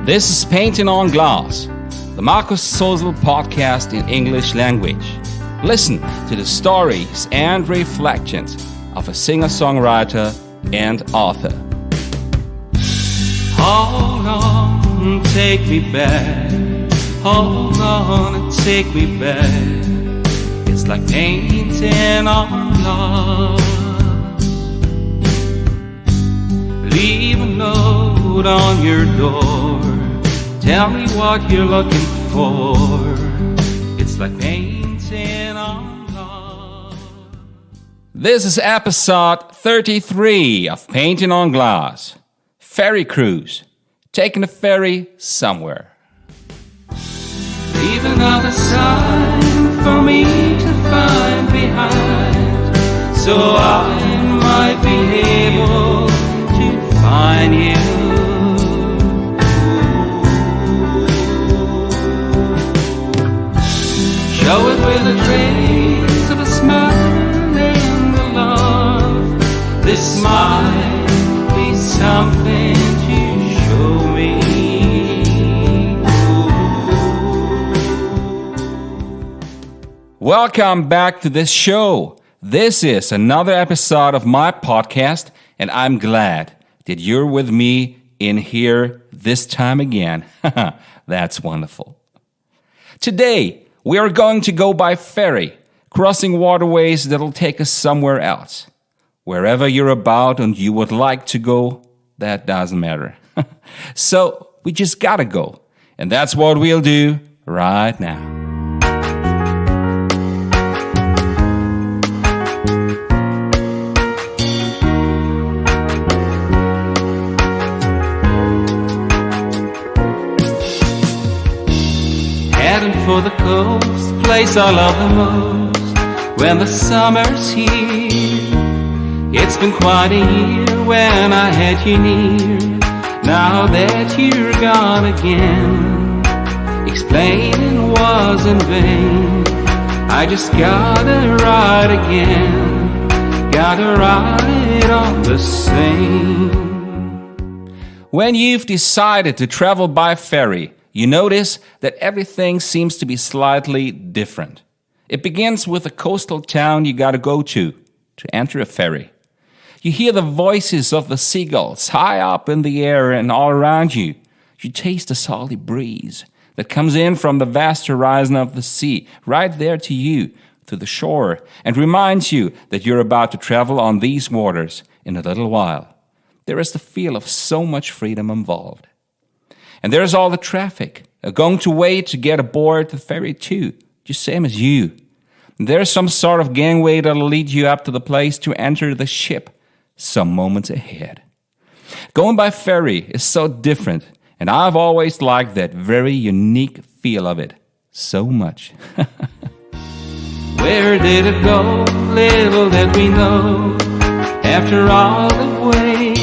This is Painting on Glass, the Marcus Sozel podcast in English language. Listen to the stories and reflections of a singer-songwriter and author. Hold on, take me back. Hold on and take me back. It's like painting on glass. Leave a note on your door. Tell me what you're looking for. It's like painting on glass. This is episode 33 of Painting on Glass. Ferry Cruise. Taking a ferry somewhere. Leave another sign for me to find behind, so I might be able to find you. Show it with a trace of a smile and a love. This might be something to show me. Welcome back to this show. This is another episode of my podcast, and I'm glad that you're with me in here this time again. That's wonderful. Today, we are going to go by ferry, crossing waterways that'll take us somewhere else. Wherever you're about and you would like to go, that doesn't matter. So, we just gotta go. And that's what we'll do right now. For the coast, place I love the most, when the summer's here. It's been quite a year when I had you near. Now that you're gone again, explaining was in vain. I just gotta ride again, gotta ride on the Seine. When you've decided to travel by ferry, you notice that everything seems to be slightly different. It begins with a coastal town you gotta go to enter a ferry. You hear the voices of the seagulls high up in the air and all around you. You taste the salty breeze that comes in from the vast horizon of the sea, right there to you, to the shore, and reminds you that you're about to travel on these waters in a little while. There is the feel of so much freedom involved. And there's all the traffic, going to wait to get aboard the ferry too, just same as you. And there's some sort of gangway that'll lead you up to the place to enter the ship some moments ahead. Going by ferry is so different, and I've always liked that very unique feel of it so much. Where did it go? Little did we know. After all the ways,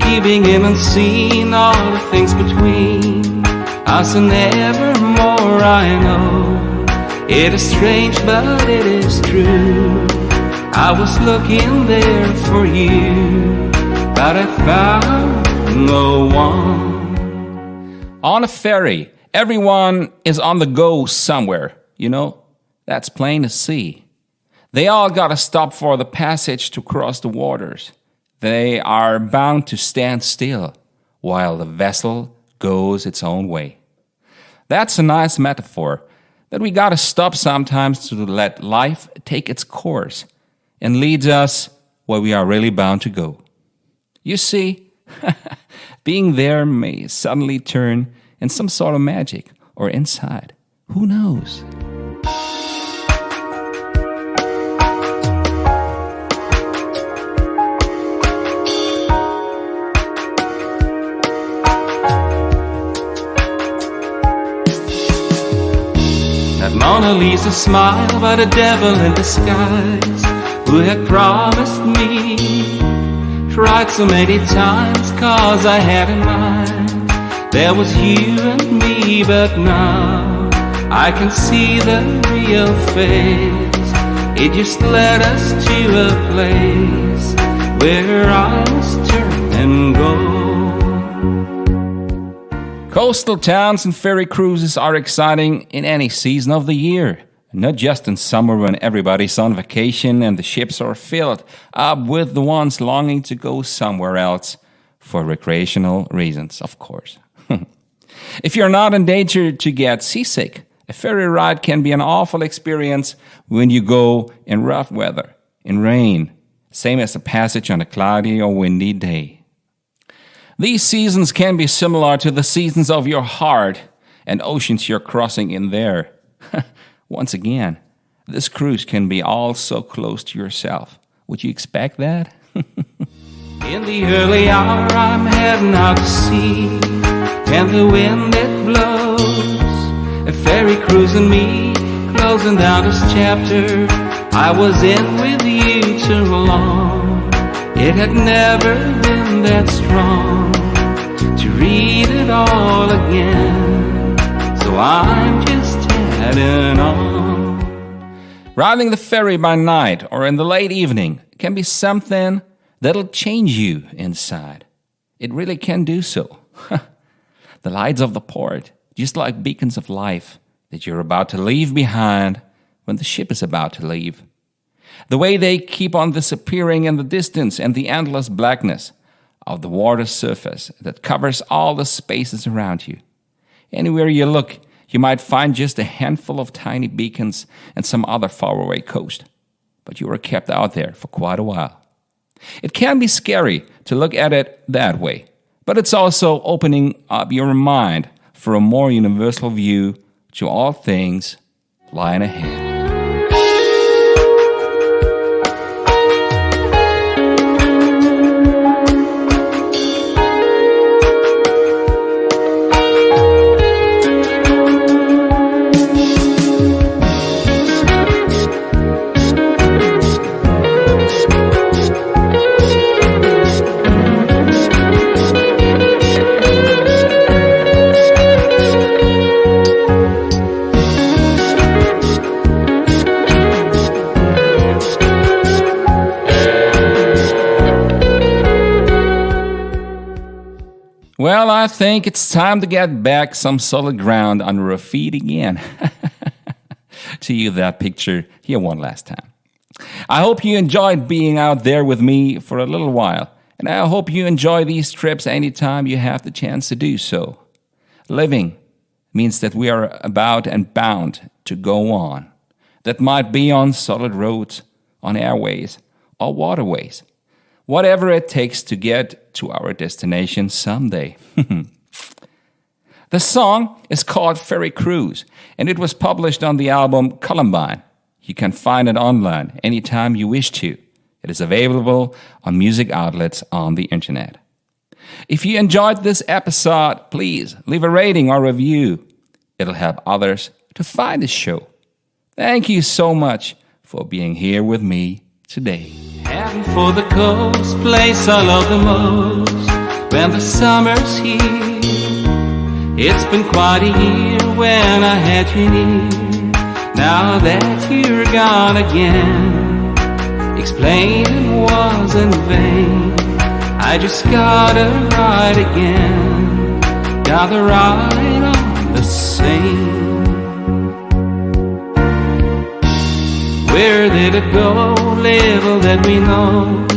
keeping in unseen, all the things between us and evermore, I know. It is strange, but it is true. I was looking there for you, but I found no one. On a ferry, everyone is on the go somewhere, you know. That's plain to see. They all gotta stop for the passage to cross the waters. They are bound to stand still while the vessel goes its own way. That's a nice metaphor, that we gotta stop sometimes to let life take its course and leads us where we are really bound to go. You see, being there may suddenly turn in some sort of magic or insight. Who knows? Mona Lisa smile, but a devil in disguise who had promised me. Tried so many times, cause I had in mind there was you and me, but now I can see the real face. It just led us to a place where I must turn and go. Coastal towns and ferry cruises are exciting in any season of the year. Not just in summer when everybody's on vacation and the ships are filled up with the ones longing to go somewhere else for recreational reasons, of course. If you're not in danger to get seasick, a ferry ride can be an awful experience when you go in rough weather, in rain, same as a passage on a cloudy or windy day. These seasons can be similar to the seasons of your heart and oceans you're crossing in there. Once again, this cruise can be all so close to yourself. Would you expect that? In the early hour I'm heading out to sea, and the wind it blows, a ferry cruising me, closing down this chapter. I was in with you too long. It had never been that strong to read it all again, so I'm just heading on. Riding the ferry by night or in the late evening can be something that'll change you inside. It really can do so. The lights of the port, just like beacons of life that you're about to leave behind when the ship is about to leave. The way they keep on disappearing in the distance and the endless blackness of the water surface that covers all the spaces around you. Anywhere you look, you might find just a handful of tiny beacons and some other faraway coast. But you are kept out there for quite a while. It can be scary to look at it that way, but it's also opening up your mind for a more universal view to all things lying ahead. Well, I think it's time to get back some solid ground under our feet again. To you, that picture here one last time. I hope you enjoyed being out there with me for a little while, and I hope you enjoy these trips anytime you have the chance to do so. Living means that we are about and bound to go on. That might be on solid roads, on airways, or waterways. Whatever it takes to get to our destination someday. The song is called Ferry Cruise, and it was published on the album Columbine. You can find it online anytime you wish to. It is available on music outlets on the internet. If you enjoyed this episode, please leave a rating or review. It'll help others to find the show. Thank you so much for being here with me today. Heading for the coast, place I love the most, when the summer's here. It's been quite a year when I had you near. Now that you're gone again, explaining was in vain. I just gotta ride again, gotta ride on the Seine. Where did it go? Little that we know.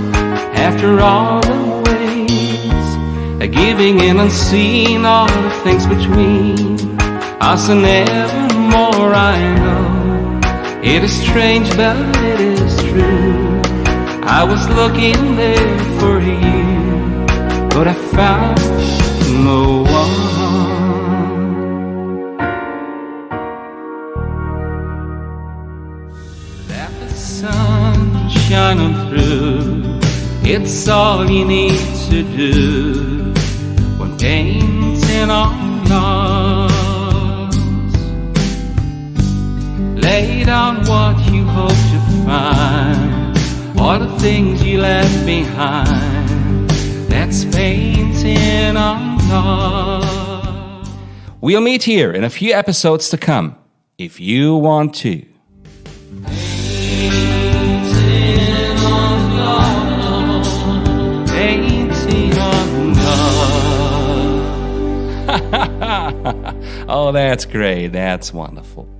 After all the ways, a giving in unseen, all the things between us and evermore. I know it is strange, but it is true. I was looking there for you, but I found no one. Sun shining through, it's all you need to do when painting on us. Lay down what you hope to find, all the things you left behind. That's painting on us. We'll meet here in a few episodes to come, if you want to. Ha ha ha! Oh, that's great. That's wonderful.